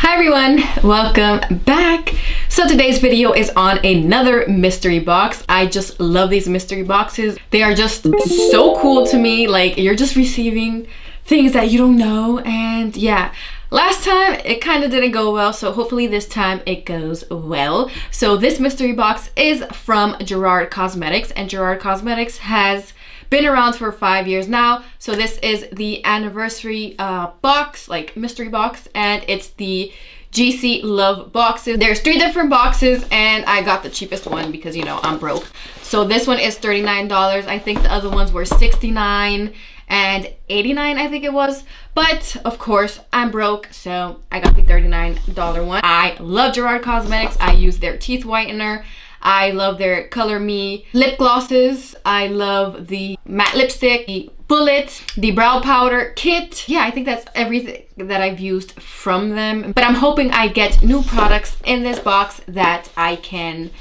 Hi everyone, welcome back. So today's video is on another mystery box. I just love these mystery boxes. They are just so cool to me. Like, you're just receiving things that you don't know. And yeah, last time it kind of didn't go well, so hopefully this time it goes well. So this mystery box is from Gerard Cosmetics, and Gerard Cosmetics has been around for 5 years now. So this is the anniversary box, like mystery box, and it's the GC Love boxes. There's 3 different boxes and I got the cheapest one because, you know, I'm broke. So this one is $39. I think the other ones were $69 and $89, I think it was. But of course I'm broke, so I got the $39 one. I love Gerard Cosmetics. I use their teeth whitener. I love their Color Me lip glosses. I love the matte lipstick, the bullets, the brow powder kit. Yeah, I think that's everything that I've used from them. But I'm hoping I get new products in this box that I can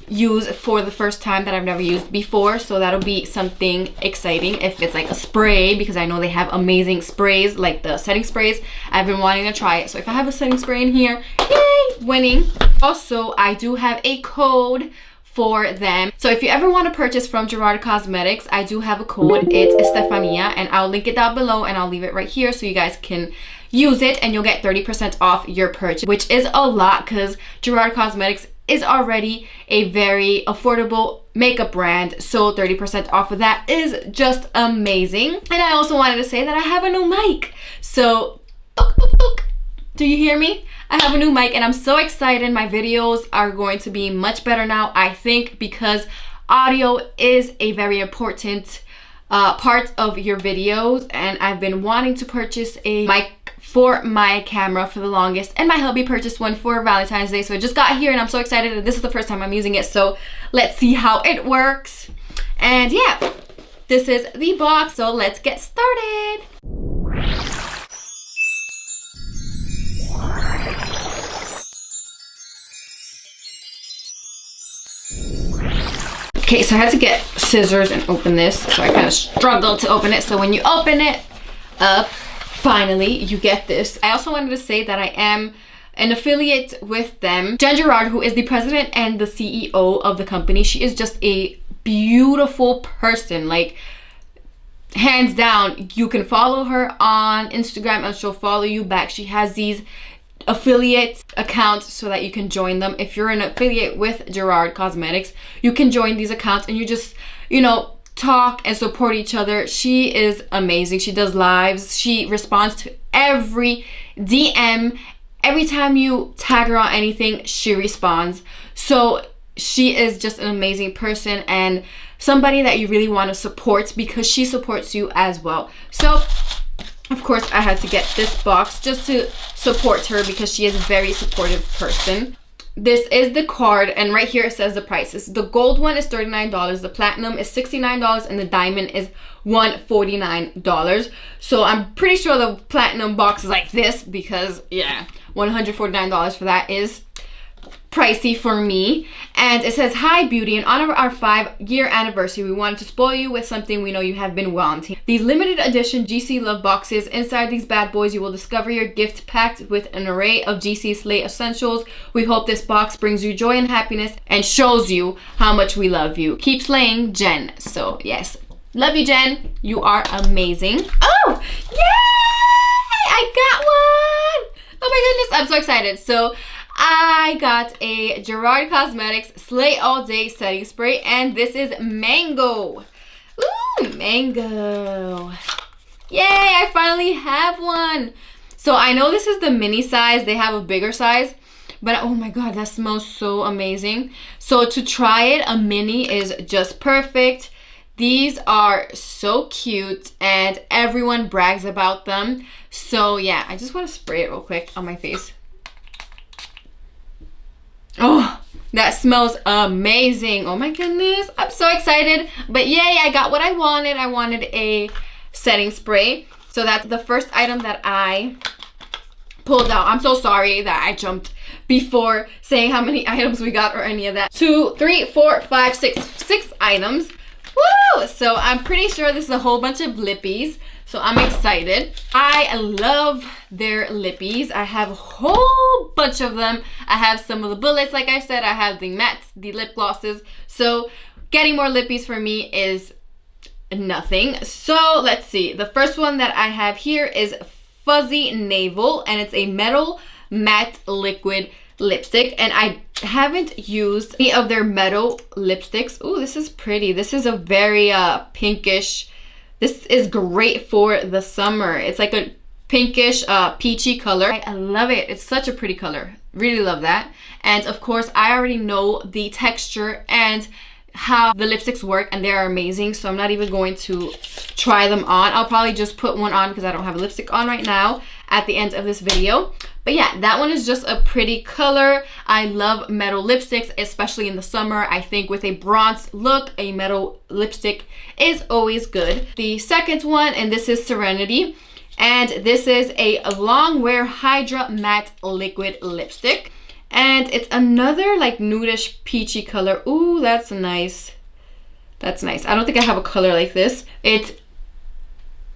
use for the first time that I've never used before. So that'll be something exciting if it's like a spray, because I know they have amazing sprays, like the setting sprays. I've been wanting to try it. So if I have a setting spray in here, yay, winning. Also, I do have a code for them. So if you ever want to purchase from Gerard Cosmetics, I do have a code. It's Estefania, and I'll link it down below and I'll leave it right here so you guys can use it and you'll get 30% off your purchase, which is a lot because Gerard Cosmetics is already a very affordable makeup brand, so 30% off of that is just amazing. And I also wanted to say that I have a new mic. So do you hear me? I have a new mic and I'm so excited. My videos are going to be much better now, I think, because audio is a very important part of your videos, and I've been wanting to purchase a mic for my camera for the longest, and my hubby purchased one for Valentine's Day, so I just got here and I'm so excited, and this is the first time I'm using it, so let's see how it works. And yeah, this is the box, so let's get started. Okay, so I had to get scissors and open this, so I kind of struggled to open it. So when you open it up, finally, you get this. I also wanted to say that I am an affiliate with them. Gerard, who is the president and the CEO of the company, she is just a beautiful person. Like, hands down, you can follow her on Instagram and she'll follow you back. She has these affiliate accounts so that you can join them. If you're an affiliate with Gerard Cosmetics, you can join these accounts and you just, you know, talk and support each other. She is amazing. She does lives. She responds to every DM. Every time you tag her on anything, she responds. So she is just an amazing person and somebody that you really want to support because she supports you as well. So of course I had to get this box just to support her because she is a very supportive person. This is the card, and right here it says the prices. The gold one is $39, the platinum is $69, and the diamond is $149. So I'm pretty sure the platinum box is like this because, yeah, $149 for that is pricey for me. And it says, "Hi beauty, in honor of our 5-year anniversary, we wanted to spoil you with something we know you have been wanting. These limited edition GC Love boxes. Inside these bad boys you will discover your gift packed with an array of GC Slay essentials. We hope this box brings you joy and happiness and shows you how much we love you. Keep slaying, Jen." So yes, love you, Jen, you are amazing. Oh yay, I got one. Oh my goodness, I'm so excited. So I got a Gerard Cosmetics Slay All Day setting spray, and this is mango. Ooh, mango. Yay, I finally have one. So I know this is the mini size. They have a bigger size, but oh my god, that smells so amazing. So to try it, a mini is just perfect. These are so cute and everyone brags about them. So yeah, I just want to spray it real quick on my face. Oh, that smells amazing. Oh my goodness, I'm so excited. But yay, I got what I wanted. I wanted a setting spray. So that's the first item that I pulled out. I'm so sorry that I jumped before saying how many items we got or any of that. 2, 3, 4, 5, 6 items. Woo! Woo! So I'm pretty sure this is a whole bunch of lippies. So I'm excited. I love their lippies. I have a whole bunch of them. I have some of the bullets, like I said. I have the mattes, the lip glosses. So getting more lippies for me is nothing. So let's see. The first one that I have here is Fuzzy Navel, and it's a metal matte liquid lipstick, and I haven't used any of their metal lipsticks. Oh, this is pretty. This is a very pinkish. This is great for the summer. It's like a pinkish peachy color. I love it. It's such a pretty color. Really love that. And of course, I already know the texture and how the lipsticks work, and they're amazing, so I'm not even going to try them on. I'll probably just put one on because I don't have a lipstick on right now at the end of this video. But yeah, that one is just a pretty color. I love metal lipsticks, especially in the summer. I think with a bronze look, a metal lipstick is always good. The second one, and this is Serenity, and this is a long wear Hydra matte liquid lipstick. And it's another like nudish peachy color. Ooh, that's nice. That's nice. I don't think I have a color like this. It's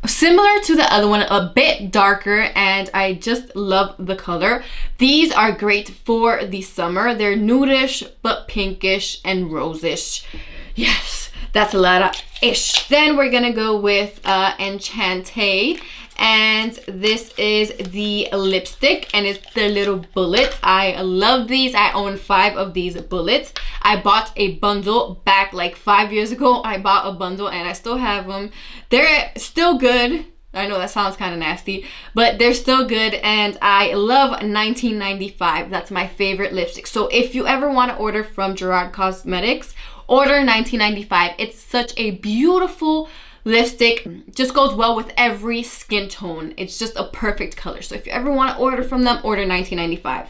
similar to the other one, a bit darker, and I just love the color. These are great for the summer. They're nudish, but pinkish and rosish. Yes, that's a lot of ish. Then we're gonna go with Enchante. And this is the lipstick, and it's the little bullets. I love these. I own 5 of these bullets. I bought a bundle back like 5 years ago. I bought a bundle and I still have them. They're still good. I know that sounds kind of nasty, but they're still good, and I love 1995. That's my favorite lipstick. So if you ever want to order from Gerard Cosmetics, order 1995. It's such a beautiful lipstick, just goes well with every skin tone. It's just a perfect color. So if you ever want to order from them, order 1995.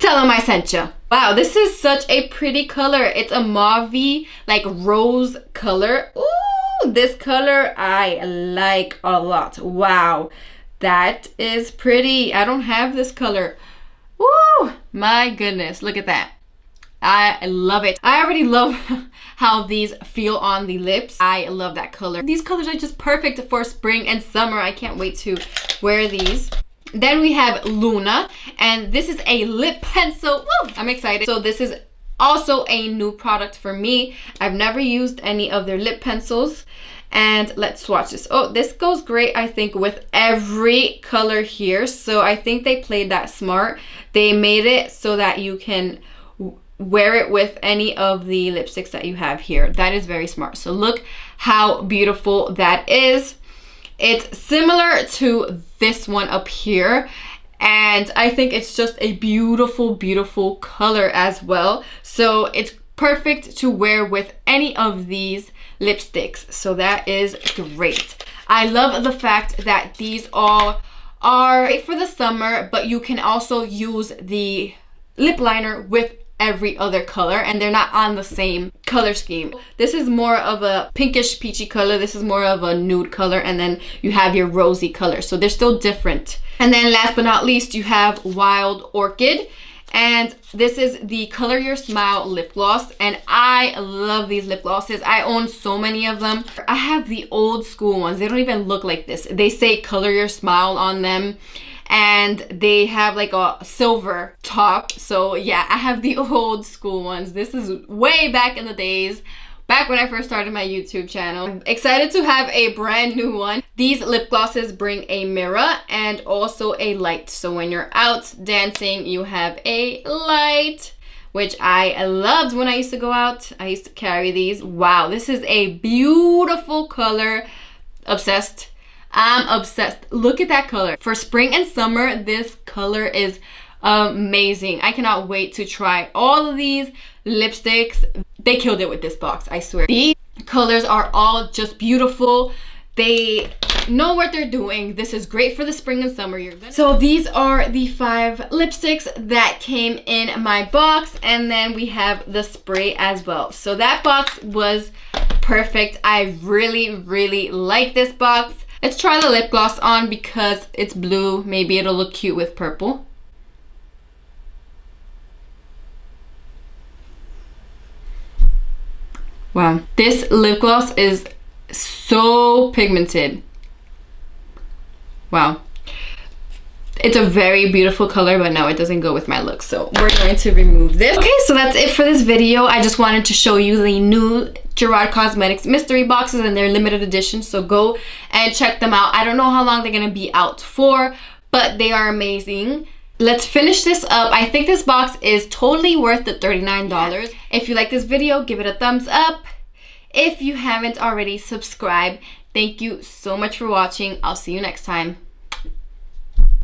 Tell them I sent you. Wow, this is such a pretty color. It's a mauve-y, like rose color. Ooh, this color I like a lot. Wow, that is pretty. I don't have this color. Woo, my goodness, look at that. I love it. I already love how these feel on the lips. I love that color. These colors are just perfect for spring and summer. I can't wait to wear these. Then we have Luna, and this is a lip pencil. Woo, I'm excited. So this is also a new product for me. I've never used any of their lip pencils. And let's swatch this. Oh, this goes great, I think, with every color here. So I think they played that smart. They made it so that you can wear it with any of the lipsticks that you have here. That is very smart. So look how beautiful that is. It's similar to this one up here, and I think it's just a beautiful, beautiful color as well. So it's perfect to wear with any of these lipsticks. So that is great. I love the fact that these all are great for the summer, but you can also use the lip liner with every other color, and they're not on the same color scheme. This is more of a pinkish peachy color. This is more of a nude color, and then you have your rosy color. So they're still different. And then last but not least, you have Wild Orchid, and this is the Color Your Smile lip gloss, and I love these lip glosses. I own so many of them. I have the old school ones. They don't even look like this. They say Color Your Smile on them, and they have like a silver top. So yeah, I have the old school ones. This is way back in the days, back when I first started my YouTube channel. I'm excited to have a brand new one. These lip glosses bring a mirror and also a light. So when you're out dancing, you have a light, which I loved when I used to go out. I used to carry these. Wow, this is a beautiful color. Obsessed. I'm obsessed. Look at that color. For spring and summer, this color is amazing. I cannot wait to try all of these lipsticks. They killed it with this box, I swear. These colors are all just beautiful. They know what they're doing. This is great for the spring and summer. So these are the 5 lipsticks that came in my box, and then we have the spray as well. So that box was perfect. I really, really like this box. Let's try the lip gloss on because it's blue. Maybe it'll look cute with purple. Wow. This lip gloss is so pigmented. Wow. It's a very beautiful color, but no, it doesn't go with my look. So we're going to remove this. Okay, so that's it for this video. I just wanted to show you the new Gerard Cosmetics mystery boxes, and they're limited edition. So go and check them out. I don't know how long they're gonna be out for, but they are amazing. Let's finish this up. I think this box is totally worth the $39. If you like this video, give it a thumbs up. If you haven't already, subscribe. Thank you so much for watching. I'll see you next time.